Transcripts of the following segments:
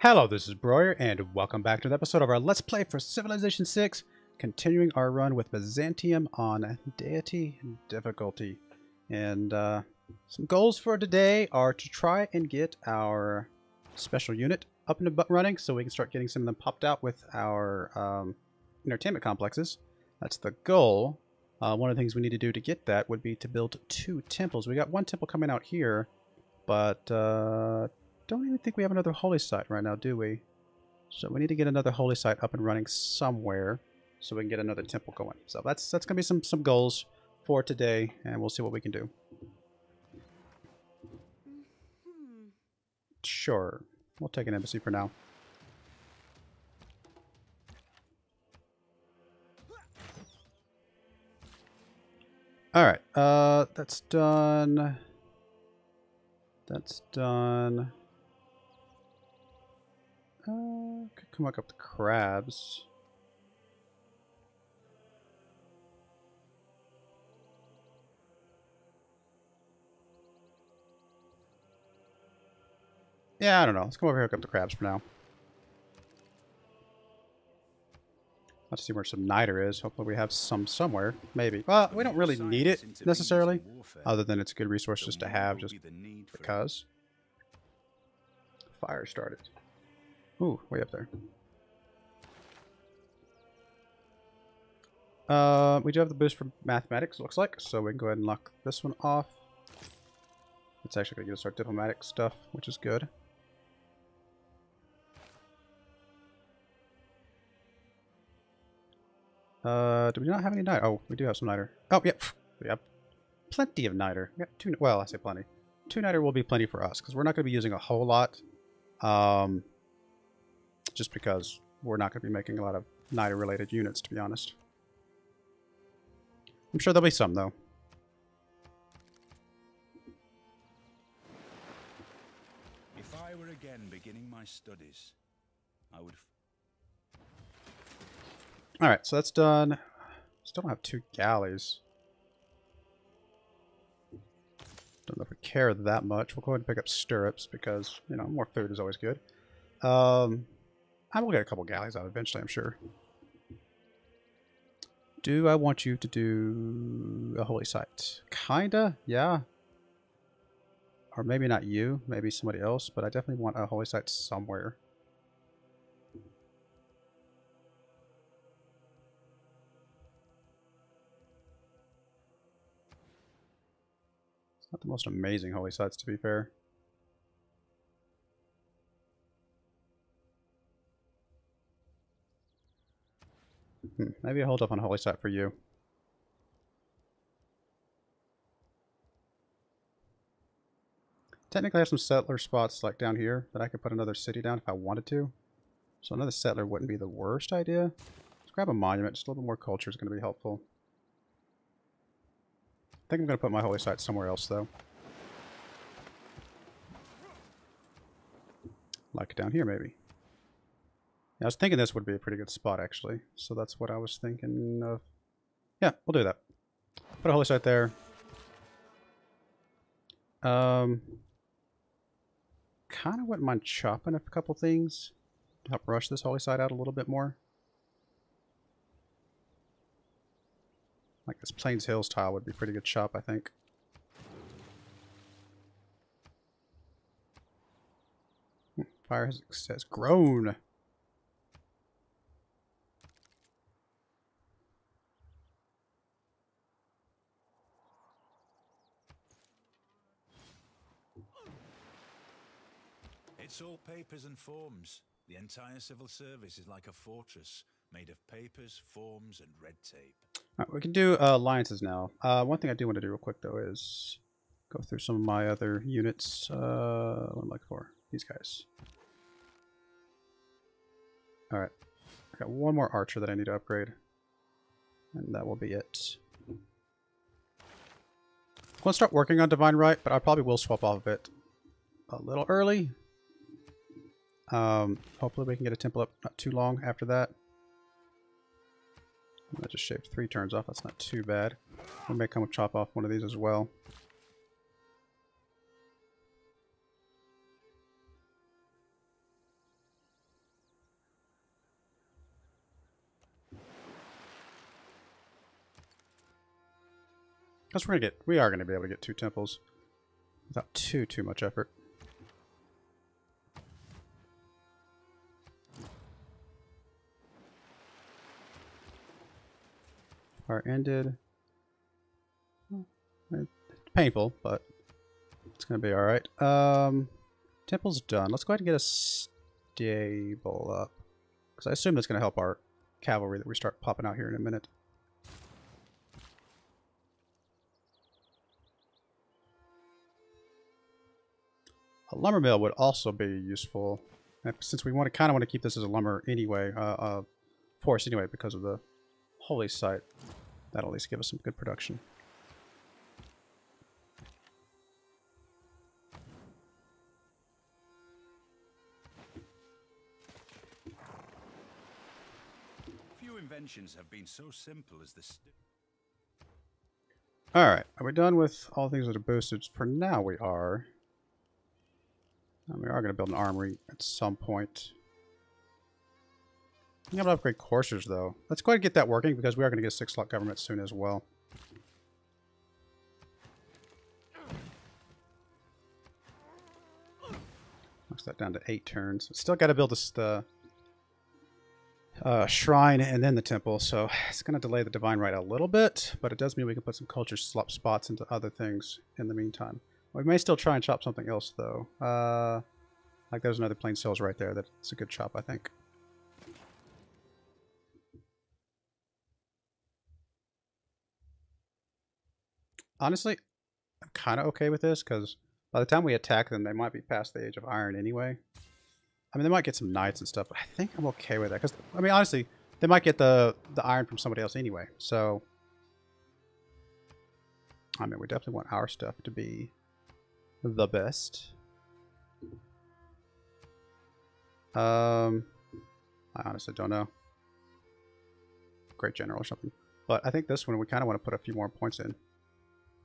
Hello, this is Broyar, and welcome back to an episode of our Let's Play for Civilization 6, continuing our run with Byzantium on Deity difficulty. And some goals for today are to try and get our special unit up and running so we can start getting some of them popped out with our entertainment complexes. That's the goal. One of the things we need to do to get that would be to build 2 temples. We got 1 temple coming out here, but don't even think we have another holy site right now, do we? So we need to get another holy site up and running somewhere so we can get another temple going. So that's gonna be some goals for today, and we'll see what we can do. Sure, we'll take an embassy for now. All right, that's done. That's done. Could come back up the crabs. Yeah, I don't know. Let's come over here and hook up the crabs for now. Let's see where some niter is. Hopefully we have some somewhere. Maybe. Well, we don't really need it necessarily, other than it's a good resource just to have, just because. Fire started. Ooh, way up there. We do have the boost for mathematics, it looks like, so we can go ahead and lock this one off. It's actually going to get us our diplomatic stuff, which is good. Do we not have any niter? Oh, we do have some niter. Oh, yep. We have plenty of niter. We got 2, well, I say plenty. 2 niter will be plenty for us, because we're not going to be using a whole lot. Just because we're not going to be making a lot of niter-related units, to be honest. I'm sure there'll be some, though. If I were again beginning my studies, I would... Alright, so that's done. Still don't have 2 galleys. Don't know if we care that much. We'll go ahead and pick up stirrups because, you know, more food is always good. I will get a couple galleys out eventually, I'm sure. Do I want you to do a holy site? Kinda, yeah. Or maybe not you, maybe somebody else, but I definitely want a holy site somewhere. It's not the most amazing holy sites, to be fair. Maybe I'll hold up on holy site for you. Technically I have some settler spots like down here that I could put another city down if I wanted to. So another settler wouldn't be the worst idea. Let's grab a monument. Just a little bit more culture is going to be helpful. I think I'm going to put my holy site somewhere else though. Like down here maybe. I was thinking this would be a pretty good spot, actually. So that's what I was thinking of. Yeah, we'll do that. Put a holy site there. Kind of wouldn't mind chopping a couple things to help rush this holy site out a little bit more. Like this Plains Hills tile would be pretty good chop, I think. Fire has grown. It's all papers and forms. The entire civil service is like a fortress made of papers, forms, and red tape. All right, we can do alliances now. One thing I do want to do real quick, though, is go through some of my other units. What am I looking for? These guys. All right. I got 1 more archer that I need to upgrade. And that will be it. I'm going to start working on Divine Right, but I probably will swap off of it a little early. Hopefully we can get a temple up not too long after that. I just shaved 3 turns off. That's not too bad. We may come chop off one of these as well. Because we are gonna be able to get 2 temples without too much effort. Fire ended. It's painful, but it's gonna be all right. Temple's done. Let's go ahead and get a stable up, because I assume that's gonna help our cavalry that we start popping out here in a minute. A lumber mill would also be useful, since we kind of want to keep this as a lumber anyway, forest anyway, because of the holy site. That'll at least give us some good production. Few inventions have been so simple as this. Alright, are we done with all things that are boosted? For now we are. And we are going to build an armory at some point. I'm going to upgrade coursers though. Let's go ahead and get that working, because we are going to get a 6-slot government soon as well. Knocks that down to 8 turns. Still got to build the shrine and then the temple, so it's going to delay the divine right a little bit, but it does mean we can put some culture slop spots into other things in the meantime. We may still try and chop something else though. Like there's another plains hills right there. That's a good chop, I think. Honestly, I'm kind of okay with this, because by the time we attack them, they might be past the age of iron anyway. I mean, they might get some knights and stuff, but I think I'm okay with that. Because, I mean, honestly, they might get the iron from somebody else anyway. So, I mean, we definitely want our stuff to be the best. I honestly don't know. Great general or something. But I think this one we kind of want to put a few more points in. In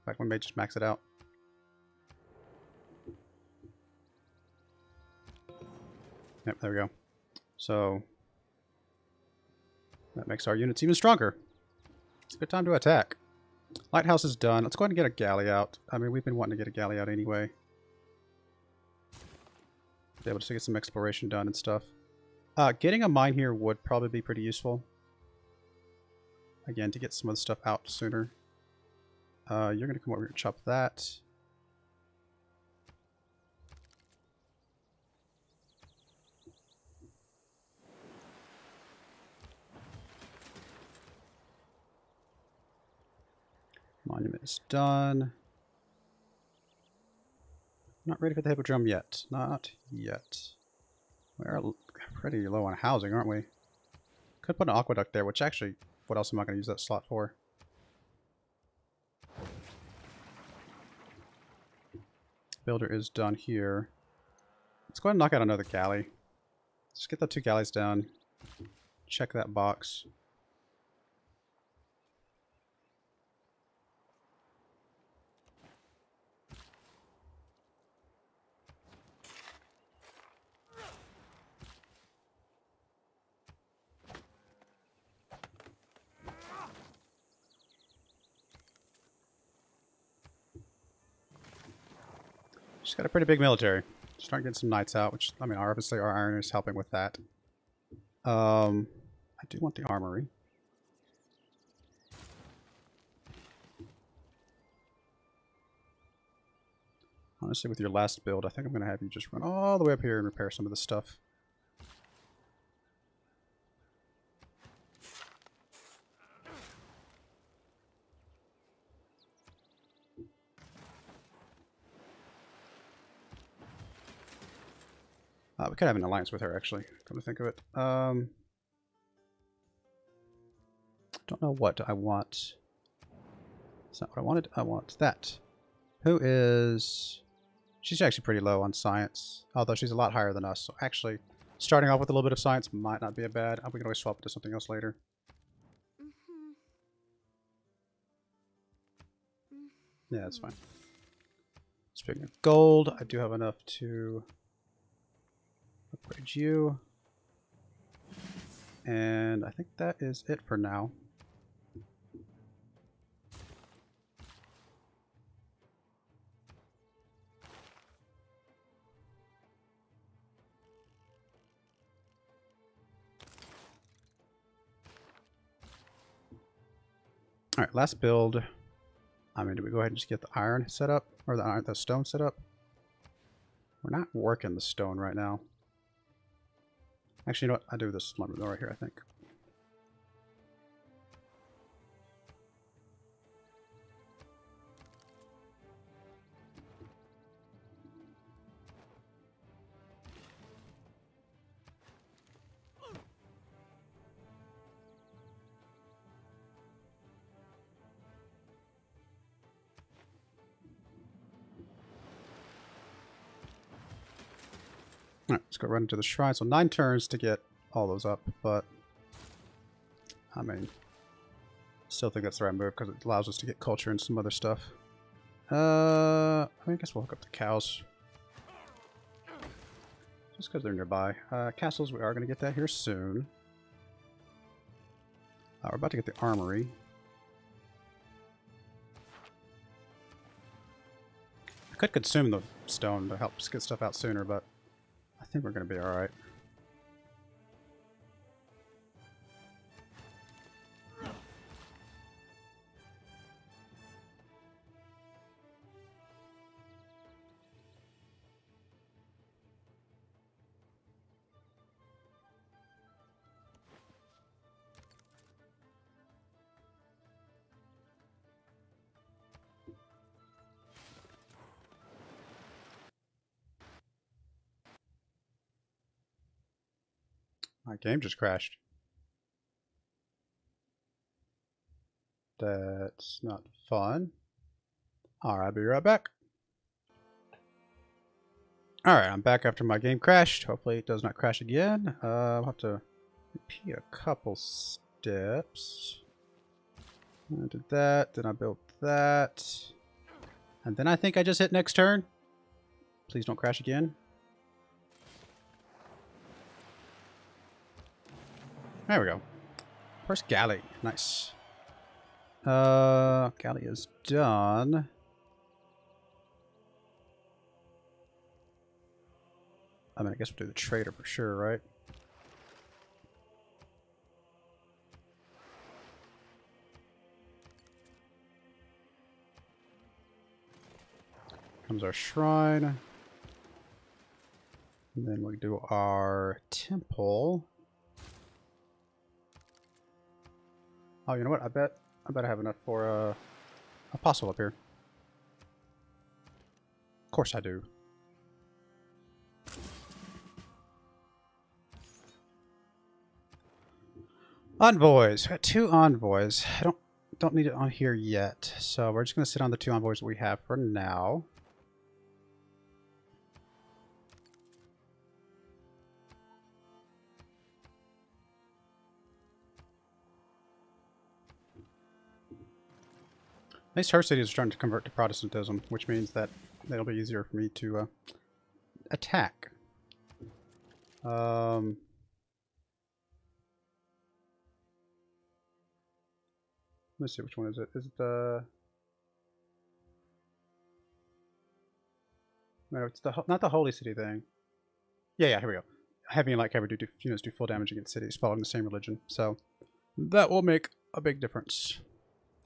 fact, we may just max it out. Yep, there we go. So that makes our units even stronger. It's a good time to attack. Lighthouse is done. Let's go ahead and get a galley out. I mean, we've been wanting to get a galley out anyway. Be able to get some exploration done and stuff. Getting a mine here would probably be pretty useful. Again, to get some of the stuff out sooner. You're going to come over here and chop that. Monument is done. Not ready for the hippodrome yet. Not yet. We're pretty low on housing, aren't we? Could put an aqueduct there, which actually, what else am I going to use that slot for? Builder is done here. Let's go ahead and knock out another galley. Let's get the 2 galleys down. Check that box. She's got a pretty big military. Start getting some knights out, which, I mean, obviously our iron is helping with that. I do want the armory. Honestly, with your last build, I think I'm going to have you just run all the way up here and repair some of the stuff. We could have an alliance with her, actually, come to think of it. Don't know what I want. That's not what I wanted. I want that. Who is... She's actually pretty low on science, although she's a lot higher than us. So actually, starting off with a little bit of science might not be a bad... We can always swap it to something else later. Yeah, that's fine. Speaking of gold, I do have enough to upgrade you. And I think that is it for now. Alright, last build. I mean, do we go ahead and just get the iron set up? Or the stone set up? We're not working the stone right now. Actually, you know what? I do this lumber mill right here, I think. Alright, let's go right into the shrine. So 9 turns to get all those up, but I mean, still think that's the right move because it allows us to get culture and some other stuff. I guess we'll hook up the cows. Just because they're nearby. Castles, we are going to get that here soon. We're about to get the armory. I could consume the stone to help us get stuff out sooner, but I think we're going to be alright. My game just crashed. That's not fun. Alright, I'll be right back. Alright, I'm back after my game crashed. Hopefully it does not crash again. I'll have to repeat a couple steps. I did that, then I built that. And then I think I just hit next turn. Please don't crash again. There we go. First galley. Nice. Galley is done. I mean, I guess we'll do the trader for sure, right? Comes our shrine. And then we do our temple. Oh, you know what? I bet I have enough for a apostle up here. Of course I do. Envoys. We got 2 envoys. I don't need it on here yet, so we're just gonna sit on the 2 envoys that we have for now. Nice, her cities are starting to convert to Protestantism, which means that it'll be easier for me to attack. Let me see, which one is it? Is it the... No, it's the not the Holy City thing. Yeah, here we go. Heavy and light cavalry units do full damage against cities following the same religion, so that will make a big difference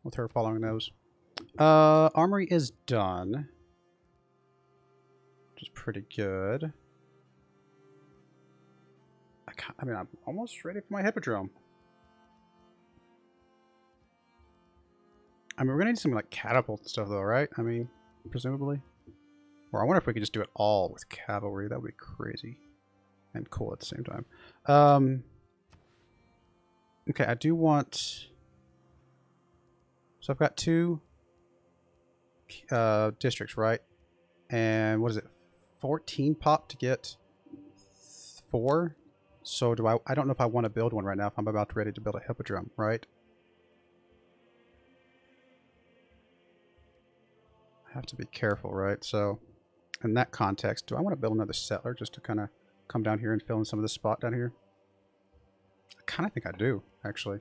with her following those. Armory is done, which is pretty good. I mean, I'm almost ready for my hippodrome. I mean, we're gonna need something like catapult and stuff, though, right? I mean, presumably. Or I wonder if we could just do it all with cavalry. That would be crazy and cool at the same time. Okay, I do want. So I've got 2 districts, right? And what is it? 14 pop to get 4. So do I don't know if I want to build one right now if I'm about ready to build a hippodrome, right? I have to be careful, right? So in that context, do I want to build another settler just to kind of come down here and fill in some of this spot down here? I kind of think I do, actually.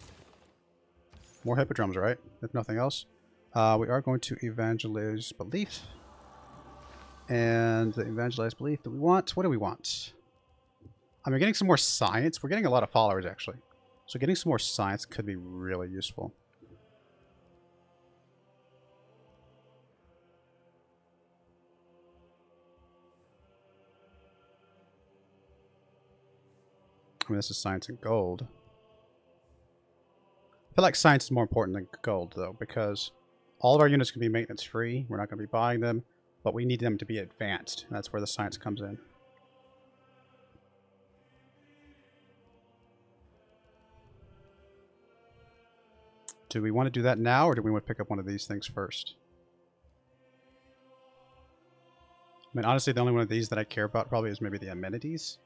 More hippodromes, right? If nothing else. We are going to evangelize belief. And the evangelized belief that we want. What do we want? I mean, getting some more science. We're getting a lot of followers, actually. So getting some more science could be really useful. mean, this is science and gold. I feel like science is more important than gold, though, because all of our units can be maintenance free. We're not going to be buying them, but we need them to be advanced. And that's where the science comes in. Do we want to do that now, or do we want to pick up one of these things first? I mean, honestly, the only one of these that I care about probably is maybe the amenities.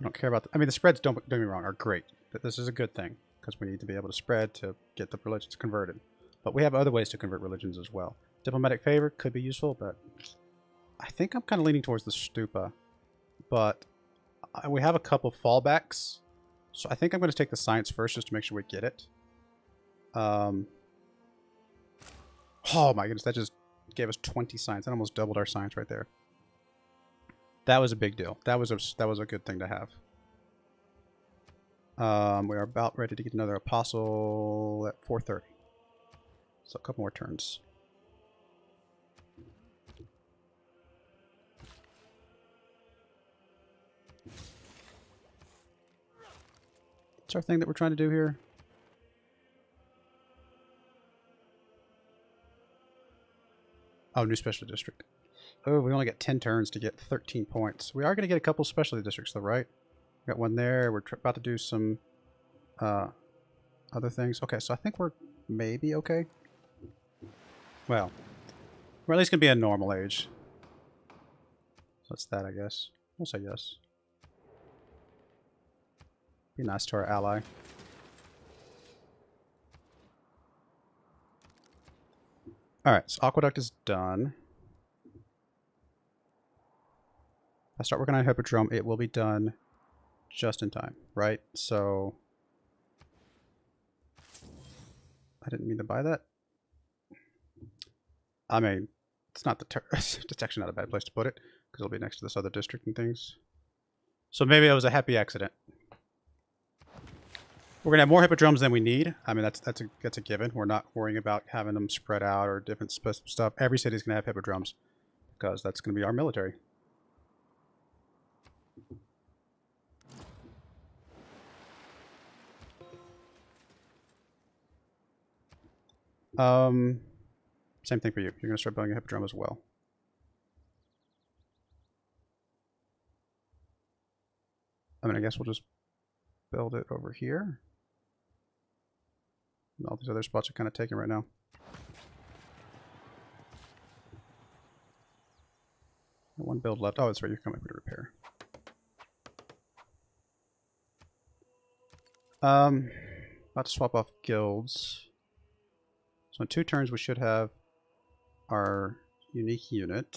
I don't care about... I mean, the spreads, don't get me wrong, are great. This is a good thing, because we need to be able to spread to get the religions converted. But we have other ways to convert religions as well. Diplomatic favor could be useful, but I think I'm kind of leaning towards the stupa. But we have a couple fallbacks, so I think I'm going to take the science first just to make sure we get it. Oh my goodness, that just gave us 20 science. That almost doubled our science right there. That was a big deal. That was a good thing to have. We are about ready to get another apostle at 4:30. So a couple more turns. What's our thing that we're trying to do here? Oh, new special district. Oh, we only get 10 turns to get 13 points. We are going to get a couple specialty districts though, right? We got one there. We're about to do some other things. Okay, so I think we're maybe okay. Well, we're at least going to be a normal age. So that's that, I guess. We'll say yes. Be nice to our ally. Alright, so Aqueduct is done. If I start working on Hippodrome, it will be done just in time, right? So... I didn't mean to buy that. I mean, it's not the... it's actually not a bad place to put it, because it'll be next to this other district and things. So maybe it was a happy accident. We're gonna have more hippodromes than we need. I mean, that's a given. We're not worrying about having them spread out or different stuff. Every city's gonna have hippodromes because that's gonna be our military. Same thing for you. You're gonna start building a hippodrome as well. I mean, I guess we'll just build it over here. All these other spots are kind of taken right now. One build left. Oh, that's right. You're coming for the repair. About to swap off guilds. So in 2 turns, we should have our unique unit.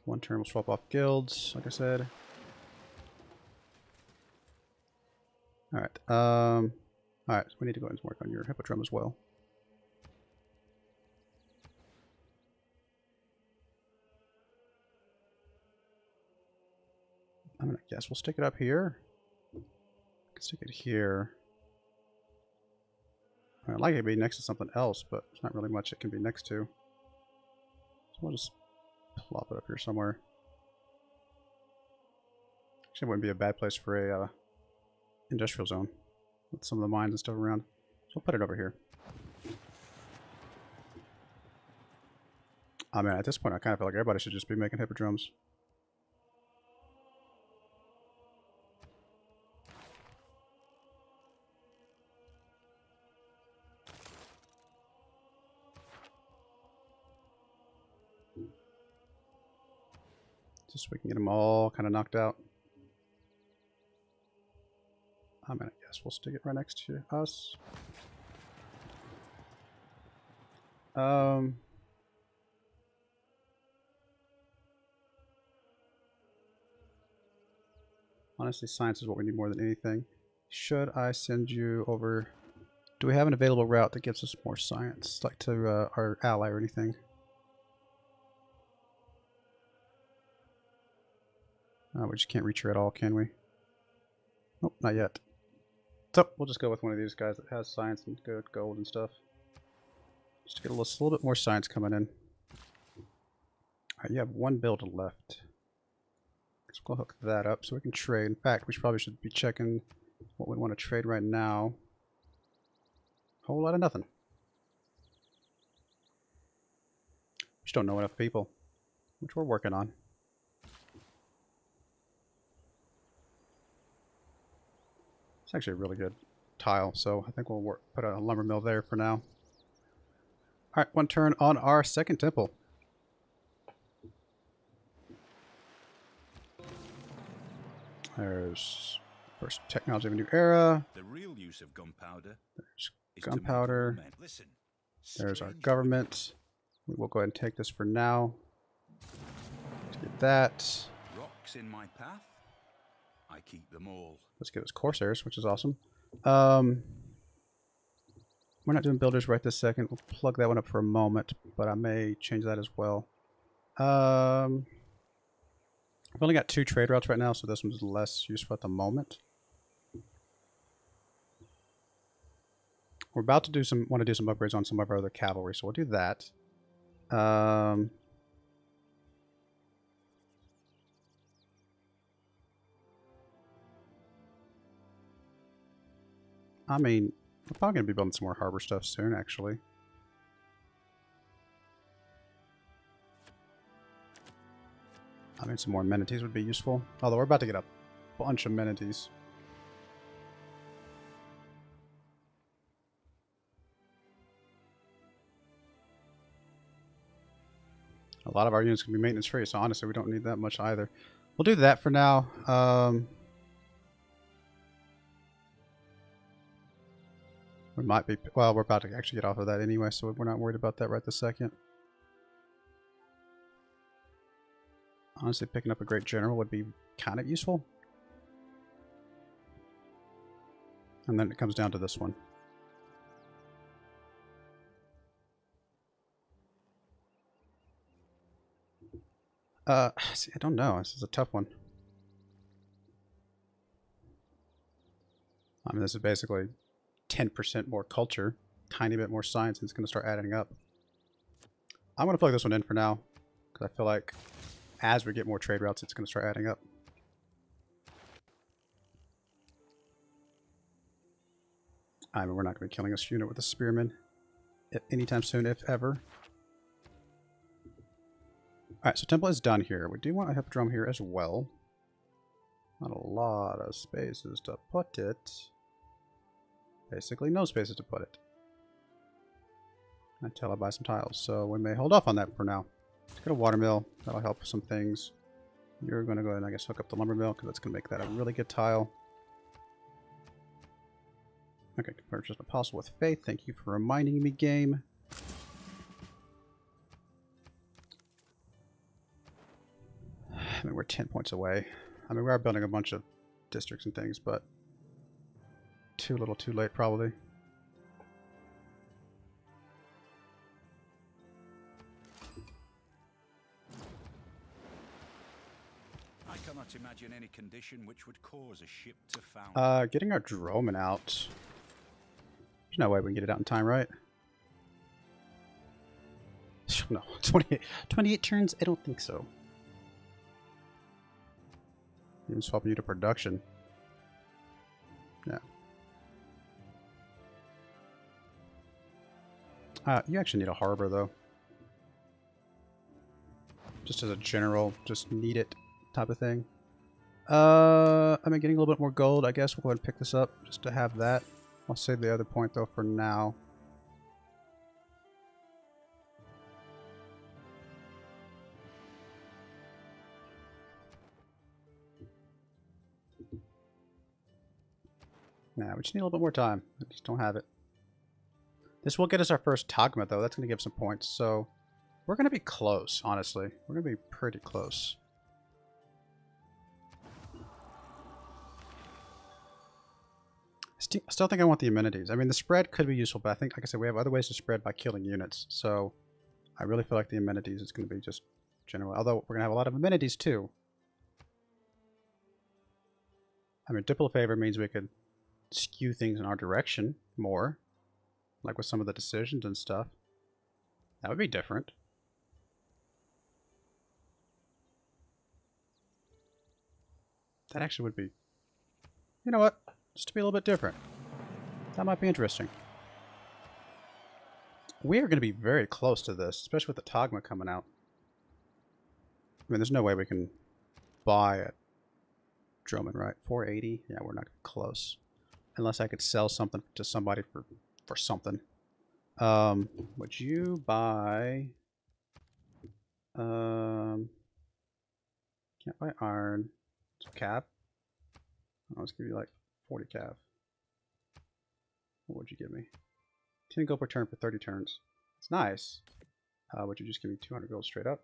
One turn, we'll swap off guilds, like I said. Alright, alright, so we need to go ahead and work on your hippodrome as well. I'm gonna guess we'll stick it up here. Stick it here. I'd like it to be next to something else, but there's not really much it can be next to. So we'll just plop it up here somewhere. Actually, it wouldn't be a bad place for a industrial zone with some of the mines and stuff around. So we'll put it over here. I mean, at this point, I kind of feel like everybody should just be making hippodromes. Just so we can get them all kind of knocked out. I mean, I guess we'll stick it right next to us. Honestly, science is what we need more than anything. Should I send you over? Do we have an available route that gives us more science, like to our ally or anything? We just can't reach her at all, can we? Nope, not yet. So we'll just go with one of these guys that has science and good gold and stuff. Just to get a little bit more science coming in. Alright, you have one build left. Let's go hook that up so we can trade. In fact, we probably should be checking what we want to trade right now. Whole lot of nothing. Just don't know enough people, which we're working on. It's actually a really good tile, so I think we'll put a lumber mill there for now. Alright, one turn on our second temple. There's first technology of a new era. The real use of gunpowder. There's gunpowder. Listen, there's our government. We will go ahead and take this for now. Let's get that. Rocks in my path. I keep them all. Let's get us Corsairs, which is awesome. We're not doing builders right this second. We'll plug that one up for a moment, but I may change that as well. I've only got 2 trade routes right now, so this one's less useful at the moment. We're about to want to do some upgrades on some of our other cavalry, so we'll do that. I mean, we're probably going to be building some more harbor stuff soon, actually. I mean, some more amenities would be useful. Although we're about to get a bunch of amenities. A lot of our units can be maintenance free, so honestly, we don't need that much either. We'll do that for now. We might be, well, we're about to actually get off of that anyway, so we're not worried about that right this second. Honestly, picking up a great general would be kind of useful. And then it comes down to this one. See, I don't know. This is a tough one. I mean, this is basically 10% more culture, tiny bit more science, and it's going to start adding up. I'm going to plug this one in for now, because I feel like as we get more trade routes, it's going to start adding up. I mean, we're not going to be killing this unit with a spearman anytime soon, if ever. Alright, so temple is done here. We do want a hippodrome here as well. Not a lot of spaces to put it. Basically no spaces to put it. Until I buy some tiles. So we may hold off on that for now. Let's get a water mill. That'll help some things. You're going to go ahead and I guess hook up the lumber mill because that's going to make that a really good tile. Okay, purchase apostle with faith. Thank you for reminding me, game. I mean, we're 10 points away. I mean, we are building a bunch of districts and things, but too little too late, probably. I cannot imagine any condition which would cause a ship to found. Getting our Droman out. There's no way we can get it out in time, right? No, 28 turns? I don't think so. Even swapping you to production. Yeah. You actually need a harbor, though. Just as a general, just need it type of thing. I mean, getting a little bit more gold, I guess. We'll go ahead and pick this up just to have that. I'll save the other point, though, for now. Nah, we just need a little bit more time. I just don't have it. This will get us our first Tagma, though. That's going to give some points. So we're going to be close, honestly. We're going to be pretty close. I still think I want the amenities. I mean, the spread could be useful, but I think, like I said, we have other ways to spread by killing units. So I really feel like the amenities is going to be just general. Although we're going to have a lot of amenities, too. I mean, Diplo Favor means we could skew things in our direction more, like with some of the decisions and stuff. That would be different. That actually would be, you know what, just to be a little bit different. That might be interesting. We are going to be very close to this, especially with the Tagma coming out. I mean, there's no way we can buy a Droman, right? 480? Yeah, we're not close. Unless I could sell something to somebody for something. Would you buy... can't buy iron. Some cav. I'll just give you like 40 cav. What would you give me? 10 gold per turn for 30 turns. It's nice. Would you just give me 200 gold straight up?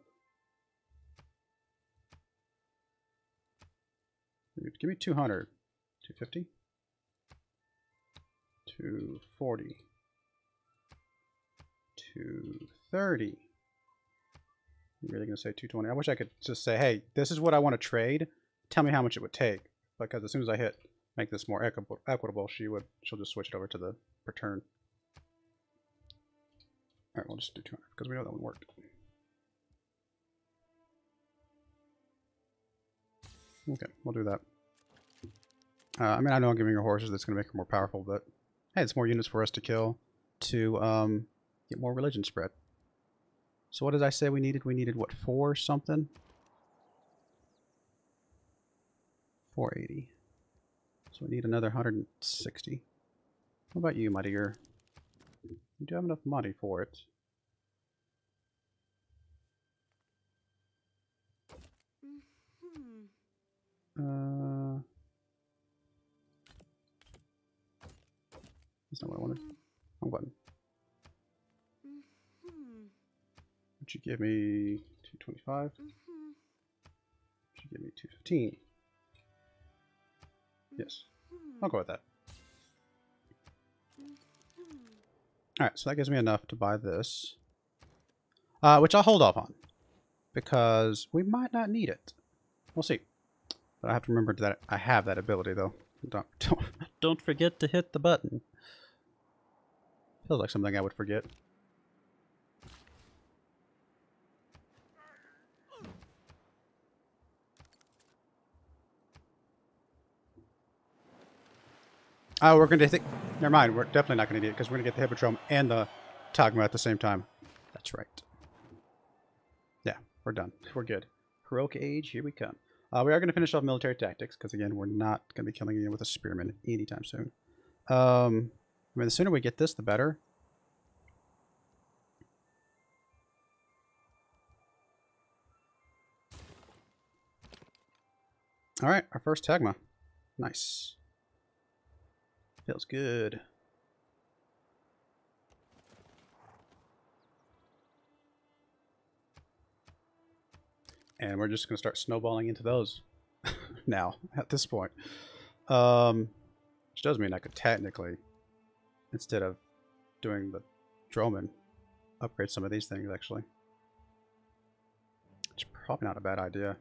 Give me 200. 250? 240. 230. I'm really going to say 220. I wish I could just say, hey, this is what I want to trade. Tell me how much it would take. Because as soon as I hit make this more equitable, she'll just switch it over to the per turn. Alright, we'll just do 200 because we know that one worked. Okay, we'll do that. I mean, I know I'm giving her horses that's going to make her more powerful, but hey, it's more units for us to kill to get more religion spread. So what did I say we needed? We needed, what, 4 something? 480. So we need another 160. What about you, my dear? You do have enough money for it. That's not what I wanted. Wrong button. Would you give me 225? Would you give me 215? Yes. I'll go with that. Alright, so that gives me enough to buy this. Which I'll hold off on. Because we might not need it. We'll see. But I have to remember that I have that ability, though. Don't forget to hit the button. Feels like something I would forget. Oh, we're going to think... Never mind, we're definitely not going to need it, because we're going to get the Hippodrome and the Tagma at the same time. That's right. Yeah, we're done. We're good. Heroic Age, here we come. We are going to finish off military tactics, because again, we're not going to be killing anyone with a spearman anytime soon. I mean, the sooner we get this, the better. Alright, our first Tagma. Nice. Feels good. And we're just going to start snowballing into those now, at this point. Which does mean I could technically, instead of doing the Droman, upgrade some of these things, actually. It's probably not a bad idea.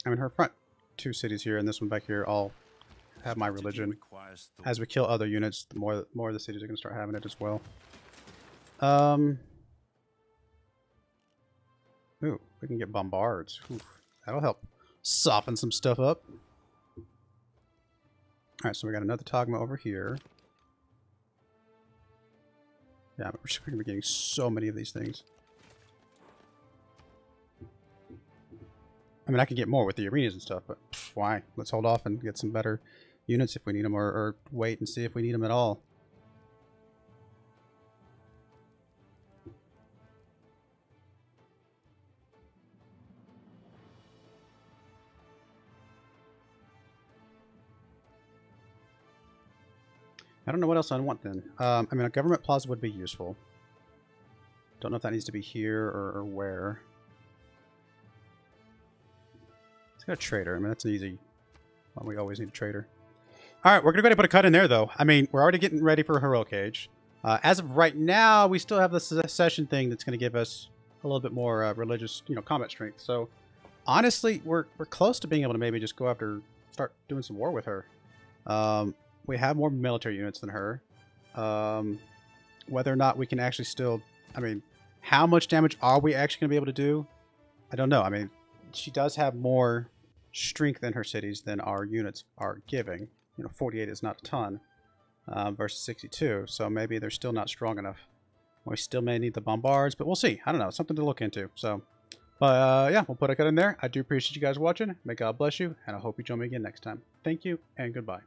I mean, her front 2 cities here and this one back here all have my religion. As we kill other units, the more of the cities are going to start having it as well. Ooh, we can get bombards. Ooh, that'll help soften some stuff up. Alright, so we got another Tagma over here. Yeah, but we're just going to be getting so many of these things. I mean, I could get more with the arenas and stuff, but why? Let's hold off and get some better units if we need them, or wait and see if we need them at all. I don't know what else I want then. I mean, a government plaza would be useful. Don't know if that needs to be here or where. Let's get a trader. I mean, that's an easy one. We always need a trader. All right, we're going to go ahead and put a cut in there, though. I mean, we're already getting ready for a heroic age. As of right now, we still have the secession thing that's going to give us a little bit more religious, combat strength. So, honestly, we're close to being able to maybe just go after, start doing some war with her. We have more military units than her. Whether or not we can actually still, I mean, how much damage are we actually going to be able to do? I don't know. I mean, she does have more strength in her cities than our units are giving. 48 is not a ton versus 62, so maybe they're still not strong enough. We still may need the bombards, but we'll see. I don't know. Something to look into. So, but yeah, we'll put a cut in there. I do appreciate you guys watching. May God bless you, and I hope you join me again next time. Thank you, and goodbye.